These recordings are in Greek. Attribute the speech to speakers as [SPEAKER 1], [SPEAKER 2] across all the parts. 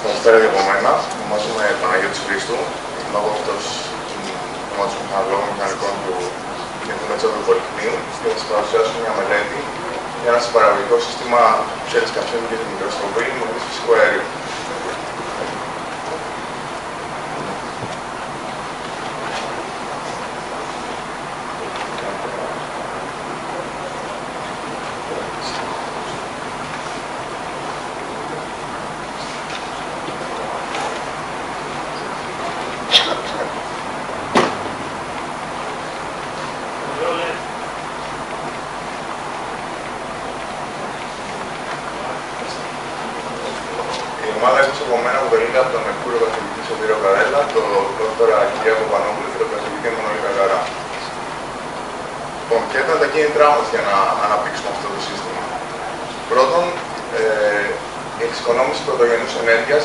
[SPEAKER 1] Καλησπέρα και από μένα. Ονομάζομαι Παναγιώτης Χρήστου. Είμαι αγώφητος του Τμήματος Μηχανολόγων Μηχανικών του Γενικού Μετσόβιου Πολυτεχνείου και θα σας παρουσιάσω μια μελέτη για ένα συμπαραγωγικό σύστημα ψέλης καυσίμου και τη μικροστροβίλη με χρήση φυσικού αερίου. Η ομάδα εκτός από μένα αποτελείται από τον εκπούριο καθηγητή Σωτήριο Καρέλα, τον δόκτωρα Κυριάκο Πανόπουλο και τον καθηγητή Εμμανουήλ Καγκαρά. Λοιπόν, ποια ήταν τα κίνητρά μας για να αναπτύξουμε αυτό το σύστημα? Πρώτον, η εξοικονόμηση πρωτογενούς ενέργειας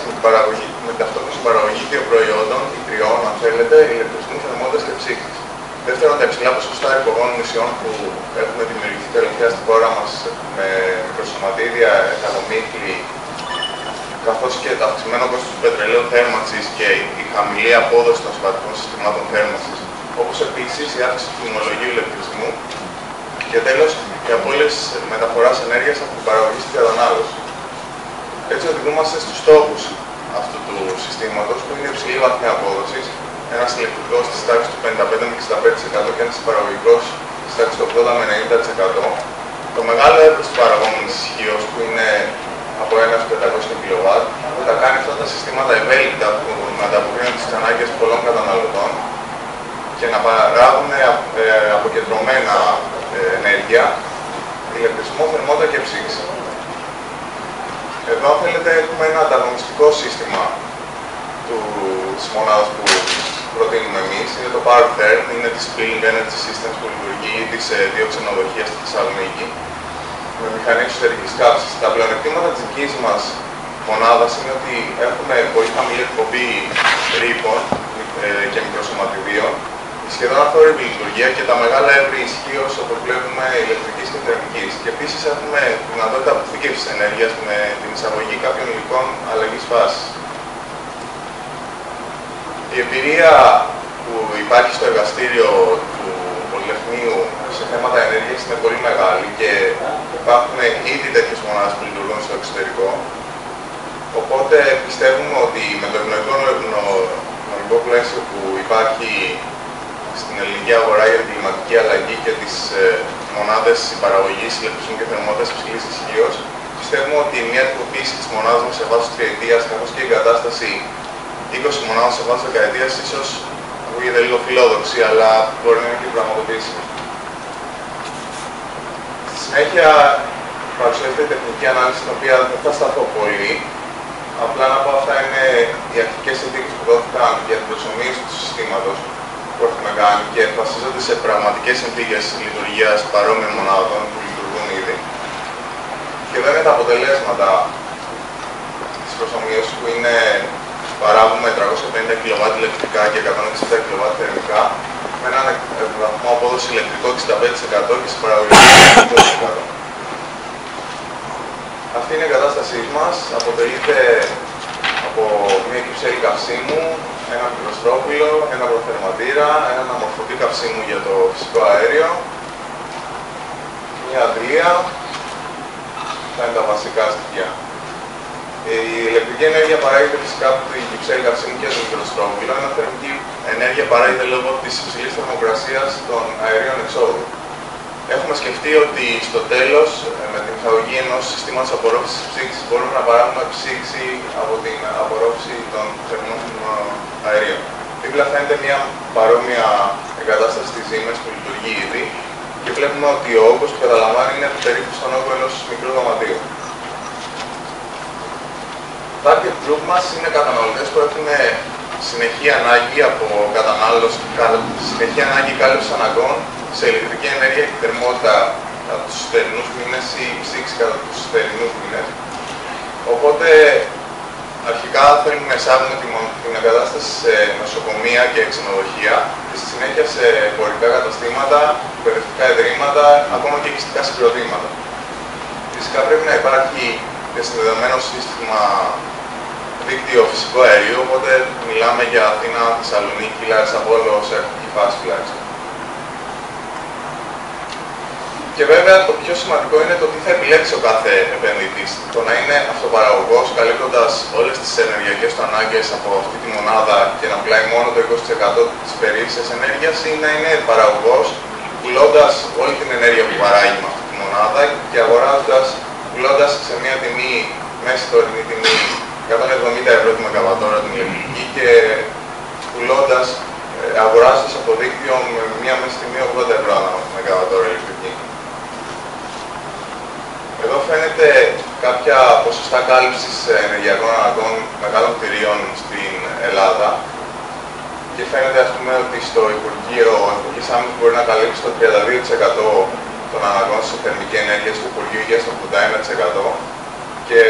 [SPEAKER 1] με ταυτόχρονη παραγωγή δύο προϊόντων ή τριών, αν θέλετε, ηλεκτρισμού, θερμότητας και ψύχτης. Δεύτερον, τα υψηλά ποσοστά υπογόνων νησιών που έχουν δημιουργηθεί τελευταία στη χώρα μας με μικροσωματίδια, εκατομμύκλη, καθώς και το αυξημένο κόστος του πετρελαίου θέρμανσης και η χαμηλή απόδοση των συμβατικών συστημάτων θέρμανσης, όπως επίσης η αύξηση του τιμολογίου ηλεκτρισμού και τέλος οι απώλειες μεταφοράς ενέργειας από την παραγωγή στην κατανάλωση. Έτσι, οδηγούμαστε στους στόχους αυτού του συστήματος, που είναι υψηλή βαθμή απόδοσης, ένας ηλεκτρικός της τάξης του 55 με 65% και ένας παραγωγικός της τάξης του 80 με 90%. Το μεγάλο εύρος της παραγόμενης ισχύως, που είναι από 1 έως 500 kW, που θα κάνει αυτά τα συστήματα ευέλικτα που ανταποκρίνουν τις ανάγκες πολλών καταναλωτών και να παράγουν αποκεντρωμένα ενέργεια, ηλεκτρισμό, θερμότητα και ψήξη. Εδώ, αν θέλετε, έχουμε ένα ανταγωνιστικό σύστημα της μονάδας που προτείνουμε εμείς. Είναι το PowerTherm, είναι της Spilling Energy Systems που λειτουργεί της δύο ξενοδοχεία στη Θεσσαλονίκη, με μηχανή εσωτερικής καύσης. Τα πλεονεκτήματα της δικής μας μονάδας είναι ότι έχουμε πολύ χαμηλή εκπομπή ρήπων και μικροσωματιδίων, σχεδόν αθόρυβη λειτουργία και τα μεγάλα εύρη ισχύως, όπως βλέπουμε, ηλεκτρικής και θερμικής. Και επίσης έχουμε δυνατότητα αποθήκευσης ενέργειας με την εισαγωγή κάποιων υλικών αλλαγής φάσης. Η εμπειρία που υπάρχει στο εργαστήριο του Πολυτεχνείου σε θέματα ενέργειας είναι πολύ μεγάλη και υπάρχουν ήδη τέτοιες μονάδες που λειτουργούν στο εξωτερικό. Οπότε πιστεύουμε ότι με το ευνοϊκό νομικό πλαίσιο που υπάρχει στην ελληνική αγορά για την κλιματική αλλαγή και τις μονάδες παραγωγής ηλεκτρισμού και θερμότητας υψηλής ισχύως, πιστεύουμε ότι μια τυποποίηση της μονάδας μας σε βάθος τριετίας, καθώς και η εγκατάσταση 20 μονάδων σε βάθος δεκαετίας, ίσως ακούγεται λίγο φιλόδοξη, αλλά μπορεί να είναι και πραγματοποιήσιμη. Στη συνέχεια παρουσιάζεται η τεχνική ανάλυση, στην οποία δεν θα σταθώ πολύ. Απλά να πω αυτά είναι οι αρχικές συνθήκες που δόθηκαν για την προσωμείωση του συστήματος που έχουμε κάνει και βασίζονται σε πραγματικές συνθήκες λειτουργίας παρόμοιων μονάδων που λειτουργούν ήδη. Και εδώ είναι τα αποτελέσματα της προσωμείωσης, που είναι παράγουμε 350 kW ηλεκτρικά και 160 kW θερμικά, με έναν βαθμό απόδοση ηλεκτρικό 65% και συμπαραγωγικό 20%. Αυτή είναι η εγκατάστασή μας. Αποτελείται από μια κυψέλη καυσίμου, ένα μικροστρόβιλο, ένα προθερματήρα, έναν αμορφωτή καυσίμου για το φυσικό αέριο, μια αντλία. Αυτά είναι τα βασικά στοιχεία. Η ηλεκτρική ενέργεια παράγεται φυσικά από την κυψέλη καυσίμου και το μικροστρόβιλο, ενώ η θερμική ενέργεια παράγεται λόγω της υψηλής θερμοκρασίας των αερίων εξόδου. Έχουμε σκεφτεί ότι στο τέλος, με την εισαγωγή ενός συστήματος απορρόφησης ψήξης, μπορούμε να παράγουμε ψήξη από την απορρόφηση των θερμών αερίων. Δίπλα φαίνεται μια παρόμοια εγκατάσταση της Siemens που λειτουργεί ήδη και βλέπουμε ότι ο όγκος που καταλαμβάνει είναι περίπου στον όγκο ενός μικρού δωματίου. Το target group μας είναι καταναλωτές που έχουν συνεχή ανάγκη από κατανάλωση, συνεχή ανάγκη κάλυψης αναγκών σε ηλεκτρική ενέργεια και θερμότητα κατά τους θερινούς μήνες ή ψήξη κατά τους θερινούς μήνες. Οπότε, αρχικά θέλουμε να εισάγουμε την εγκατάσταση σε νοσοκομεία και ξενοδοχεία και στη συνέχεια σε εμπορικά καταστήματα, εκπαιδευτικά ιδρύματα, ακόμα και οικιστικά συγκροτήματα. Φυσικά πρέπει να υπάρχει διασυνδεδεμένο σύστημα δίκτυο δίκτυο φυσικού αερίου, οπότε μιλάμε για Αθήνα, Θεσσαλονίκη, Λάρισα, Βόλο σε αρχική φάση τουλάχιστον. Και βέβαια το πιο σημαντικό είναι το τι θα επιλέξει ο κάθε επενδυτής. Το να είναι αυτοπαραγωγός, καλύπτοντας όλες τις ενεργειακές του ανάγκες από αυτή τη μονάδα και να πουλάει μόνο το 20% της περίφημης ενέργειας, ή να είναι παραγωγός, πουλώντας όλη την ενέργεια που παράγει με αυτή τη μονάδα και πουλώντας σε μια τιμή, μέση τωρινή τιμή, 170 ευρώ τη μεγαβατόρα την ηλεκτρική και αγοράζοντας από το δίκτυο με μια μέση τιμή 80 ευρώ ανά μεγαβατόρα ηλεκτρική. Εδώ φαίνεται κάποια ποσοστά κάλυψης ενεργειακών αναγκών μεγάλων κτηρίων στην Ελλάδα και φαίνεται ας πούμε ότι στο Υπουργείο Εθνικής Άμυνας μπορεί να καλύψει το 32% των αναγκών σε θερμική ενέργεια, στο Υπουργείο Υγείας το 81% και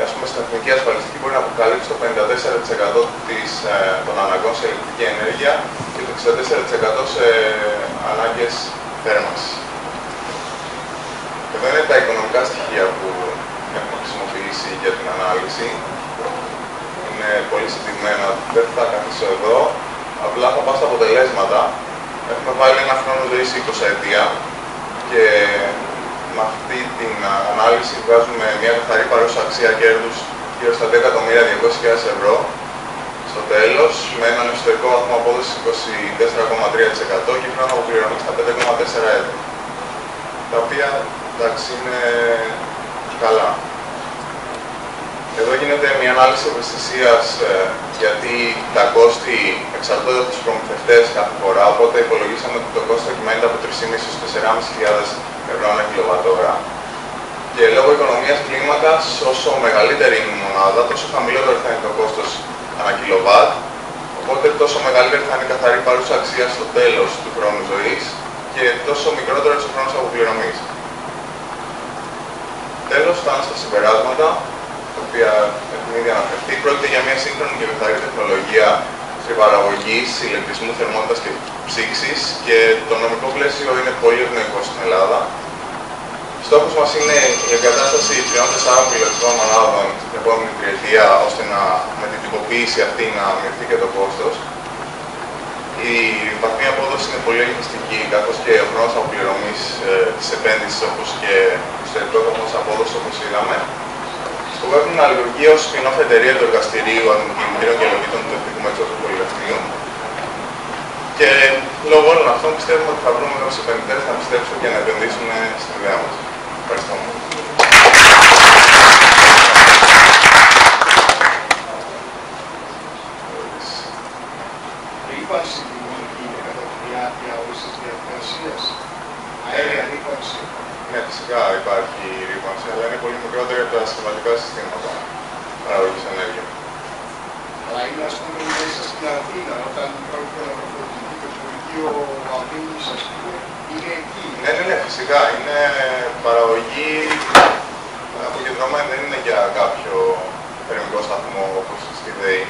[SPEAKER 1] ας πούμε στην Εθνική Ασφαλιστική μπορεί να αποκαλύψει το 54% των αναγκών σε ηλεκτρική ενέργεια και το 64% σε ανάγκες θέρμανσης. Εδώ είναι τα οικονομικά στοιχεία που έχουμε χρησιμοποιήσει για την ανάλυση. Είναι πολύ συντηρημένα, δεν θα καθίσω εδώ. Απλά θα πάω στα αποτελέσματα. Έχουμε βάλει ένα χρόνο ζωής 20 ετία και με αυτή την ανάλυση βγάζουμε μια καθαρή παρούσα αξία κέρδους γύρω στα 10.200.000 ευρώ. Στο τέλος, με έναν εσωτερικό βαθμό απόδοσης 24,3% και χρόνο αποπληρωμής στα 5,4 έτη. Τα οποία εντάξει είναι καλά. Εδώ γίνεται μια ανάλυση ευαισθησίας γιατί τα κόστη εξαρτώνται από τους προμηθευτές κάθε φορά, οπότε υπολογίσαμε ότι το κόστος κυμαίνεται από 3.500 έως 4.500 ευρώ ανά κιλοβατόρα. Και λόγω οικονομίας κλίμακας, όσο μεγαλύτερη είναι η μονάδα, τόσο χαμηλότερο θα είναι το κόστος ανά κιλοβάτ, οπότε τόσο μεγαλύτερη θα είναι η καθαρή παρούσα αξία στο τέλος του χρόνου ζωής και τόσο μικρότερος ο χρόνος αποπληρωμής. Τέλος, φτάνω στα συμπεράσματα, τα οποία έχουν ήδη αναφερθεί. Πρόκειται για μια σύγχρονη και καθαρή τεχνολογία παραγωγής ηλεκτρισμού, θερμότητας και ψήξης και το νομικό πλαίσιο είναι πολύ ευνοϊκό στην Ελλάδα. Στόχος μας είναι η εγκατάσταση 3-4 πιλωτικών μονάδων την επόμενη τριετία, ώστε με την τυποποίηση αυτή να μειωθεί και το κόστος. Η βαθμή απόδοση είναι πολύ ελκυστική, καθώς και ο χρόνος αποπληρωμής της επένδυσης, όπως και ο εσωτερικός βαθμός απόδοσης, όπως είδαμε. Σκοπεύουμε να λειτουργεί ως spin-off εταιρεία του εργαστηρίου αντικινητήρων και λογίτων του Εθνικού Μετσόβιου του Πολυτεχνείου. Και λόγω όλων αυτών πιστεύουμε ότι θα βρούμε κάποιους επενδυτές να πιστέψουν και να επενδύσουν στην ιδέα μας. Ευχαριστώ.
[SPEAKER 2] Ρήπανση δημιουργική είναι κατά τη διάρκεια όλης της διαδικασίας. Αέρια ρήπανση.
[SPEAKER 1] Ναι, φυσικά υπάρχει ρήπανση, αλλά είναι πολύ μικρότερη από τα συμβατικά συστήματα παραγωγής ενέργειας.
[SPEAKER 2] Αλλά είναι ας πούμε μέσα στην Αθήνα, όταν πρόκειται να προχωρηθεί το Υπουργείο Αμήνης, ας πούμε, είναι εκεί.
[SPEAKER 1] Ναι, φυσικά. Είναι παραγωγή αποκεντρωμένη, δεν είναι για κάποιο θερμικό σταθμό όπως στη ΔΕΗ.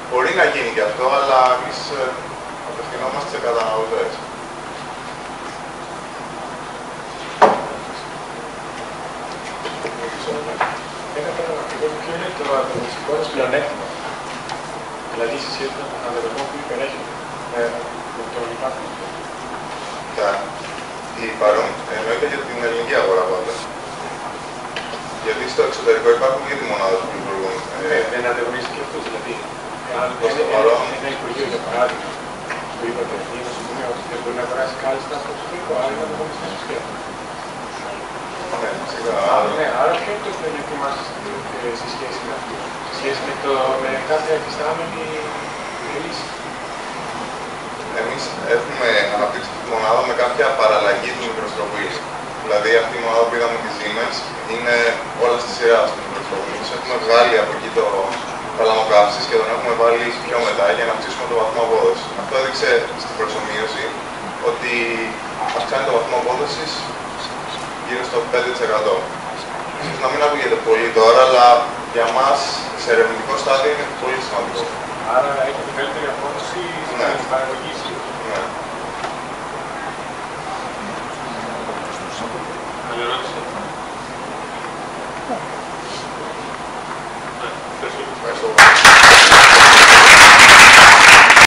[SPEAKER 1] Μπορεί να γίνει και αυτό, αλλά εμείς απευθυνόμαστε σε καταναλωτές.
[SPEAKER 3] Ποιο είναι το ανταγωνιστικό σας πλεονέκτημα, δηλαδή σε σχέση με τον ανταγωνισμό που υπερέχεται με τον υπάρχον?
[SPEAKER 1] Εννοείται για την ελληνική αγορά πάντα. Γιατί στο εξωτερικό υπάρχουν ήδη μονάδες που λειτουργούν.
[SPEAKER 3] Δεν ανταγωνίζεται και αυτός, δηλαδή. Ένα υπουργείο, για παράδειγμα, που είπατε, είναι στο σημείο ότι δεν μπορεί να αγοράσει κάλλιστα στο εξωτερικό, άρα είναι ανταγωνιστικό σχέδιο.
[SPEAKER 1] Ναι, φυσικά.
[SPEAKER 3] Άρα ποιο είναι το πλεονέκτημά σας σε σχέση με αυτό, σε σχέση με κάθε εφιστάμενη λύση?
[SPEAKER 1] Εμείς έχουμε αναπτύξει τη μονάδα με κάποια παραλλαγή της μικροστροφής. Δηλαδή αυτή η μονάδα που είδαμε τη Siemens είναι όλα στη σειρά της μικροστροφής. Έχουμε βγάλει από εκεί τα λαμοκαύσεις και τον έχουμε βάλει πιο μετά για να αυξήσουμε το βαθμό απόδοσης. Αυτό έδειξε στην προσωμείωση ότι αυξάνει το βαθμό απόδοσης γύρω στο 5%. Ίσως να μην ακούγεται πολύ τώρα, αλλά για μας σε ερευνητικό στάδιο είναι πολύ σημαντικό.
[SPEAKER 3] Άρα έχει μεγαλύτερη απόδοση στην παραγωγή.
[SPEAKER 1] Ναι.
[SPEAKER 3] Άλλη ερώτηση.